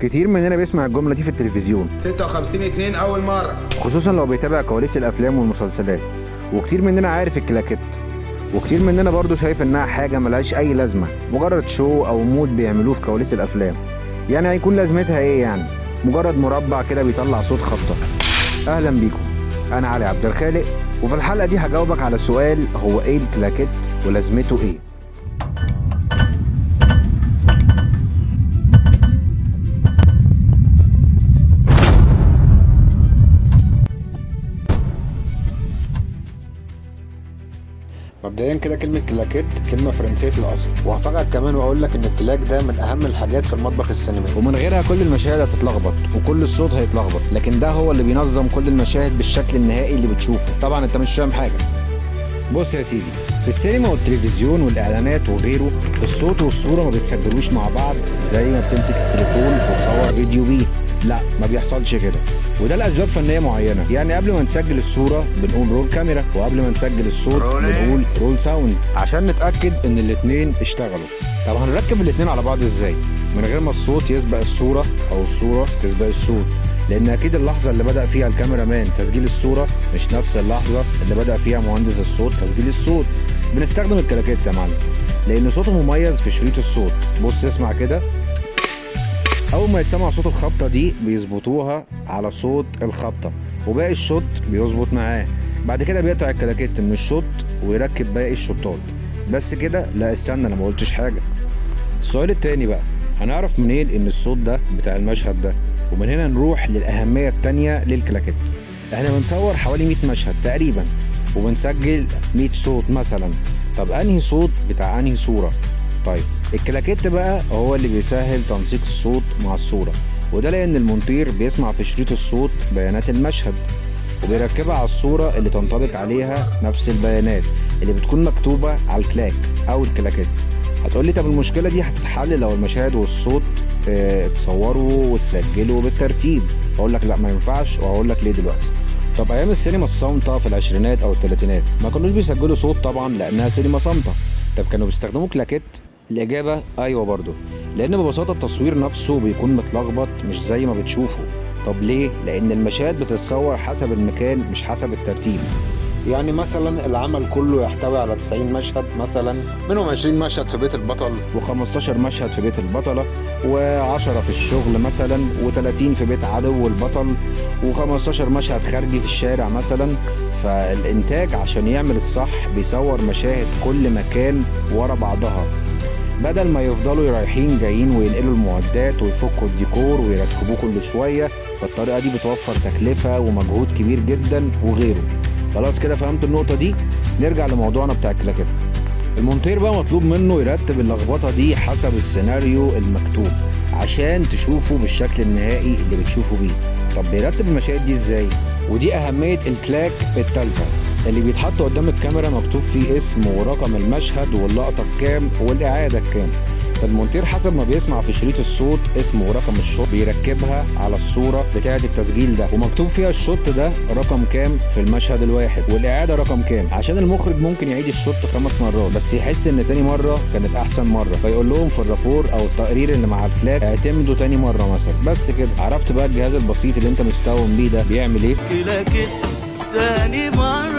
كتير مننا بيسمع الجملة دي في التلفزيون 56-2 أول مرة، خصوصا لو بيتابع كواليس الافلام والمسلسلات، وكتير مننا عارف الكلاكيت، وكتير مننا برضو شايف انها حاجة ملهاش اي لازمة، مجرد شو او مود بيعملوه في كواليس الافلام. يعني هيكون لازمتها ايه يعني؟ مجرد مربع كده بيطلع صوت خبطة. اهلا بيكم، انا علي عبد الخالق، وفي الحلقة دي هجاوبك على سؤال: هو ايه الكلاكيت ولازمته ايه؟ مبدئيا كده كلمة كلاكيت كلمة فرنسية الأصل، وهفاجئك كمان وأقول لك إن الكلاك ده من أهم الحاجات في المطبخ السينمائي، ومن غيرها كل المشاهد هتتلخبط وكل الصوت هيتلخبط، لكن ده هو اللي بينظم كل المشاهد بالشكل النهائي اللي بتشوفه. طبعا أنت مش فاهم حاجة. بص يا سيدي، في السينما والتلفزيون والإعلانات وغيره الصوت والصورة ما بيتسجلوش مع بعض زي ما بتمسك التليفون وتصور فيديو بيه. لا، ما بيحصلش كده، وده لأسباب فنية معينة. يعني قبل ما نسجل الصورة بنقول رول كاميرا، وقبل ما نسجل الصوت بنقول رول ساوند، عشان نتأكد إن الاتنين اشتغلوا. طب هنركب الاتنين على بعض إزاي؟ من غير ما الصوت يسبق الصورة أو الصورة تسبق الصوت، لأن أكيد اللحظة اللي بدأ فيها الكاميرا مان تسجيل الصورة مش نفس اللحظة اللي بدأ فيها مهندس الصوت تسجيل الصوت. بنستخدم الكلاكيت يا معلم لأن صوته مميز في شريط الصوت. بص اسمع كده، أول ما يتسمع صوت الخبطة دي بيظبطوها على صوت الخبطة، وباقي الشوط بيظبط معاه. بعد كده بيقطع الكلاكيت من الشوط ويركب باقي الشوطات. بس كده؟ لا استنى، أنا ما قلتش حاجة. السؤال التاني بقى، هنعرف منين إن الصوت ده بتاع المشهد ده؟ ومن هنا نروح للأهمية التانية للكلاكيت. احنا بنصور حوالي 100 مشهد تقريبا، وبنسجل 100 صوت مثلا. طب أنهي صوت بتاع أنهي صورة؟ طيب الكلاكيت بقى هو اللي بيسهل تنسيق الصوت مع الصورة، وده لأن المونتير بيسمع في شريط الصوت بيانات المشهد وبيركبها على الصورة اللي تنطبق عليها نفس البيانات اللي بتكون مكتوبة على الكلاك أو الكلاكيت. هتقولي طب المشكلة دي هتتحل لو المشاهد والصوت اتصوروا وتسجلوا بالترتيب؟ اقول لك لا، ما ينفعش، وهقول لك ليه دلوقتي. طب ايام السينما الصامتة في العشرينات او الثلاثينات ما كانوش بيسجلوا صوت طبعا لانها سينما صامتة. طب كانوا بيستخدموا كلاكيت؟ الاجابة ايوه برضو، لان ببساطة التصوير نفسه بيكون متلخبط مش زي ما بتشوفه. طب ليه؟ لان المشاهد بتتصور حسب المكان مش حسب الترتيب. يعني مثلا العمل كله يحتوي على 90 مشهد مثلا، منهم 20 مشهد في بيت البطل و15 مشهد في بيت البطلة، و10 في الشغل مثلا، و30 في بيت عدو البطل، و15 مشهد خارجي في الشارع مثلا. فالإنتاج عشان يعمل الصح بيصور مشاهد كل مكان ورا بعضها، بدل ما يفضلوا رايحين جايين وينقلوا المعدات ويفكوا الديكور ويركبوه كل شوية. فالطريقة دي بتوفر تكلفة ومجهود كبير جدا وغيره. خلاص كده فهمت النقطة دي؟ نرجع لموضوعنا بتاع الكلاكيت. المونتير بقى مطلوب منه يرتب اللخبطة دي حسب السيناريو المكتوب عشان تشوفه بالشكل النهائي اللي بتشوفه بيه. طب بيرتب المشاهد دي ازاي؟ ودي أهمية الكلاك التالتة اللي بيتحط قدام الكاميرا مكتوب فيه اسم ورقم المشهد واللقطة بكام والإعادة بكام. فالمونتير حسب ما بيسمع في شريط الصوت اسم ورقم الشوط بيركبها على الصورة بتاعة التسجيل ده، ومكتوب فيها الشوط ده رقم كام في المشهد الواحد والإعادة رقم كام، عشان المخرج ممكن يعيد الشوط 5 مرات بس يحس إن تاني مرة كانت أحسن مرة، فيقول لهم في الرابور أو التقرير اللي مع الكلاك اعتمدوا تاني مرة مثلا. بس كده عرفت بقى الجهاز البسيط اللي أنت مستوعب بيه ده بيعمل إيه؟ كلاكيت تاني مرة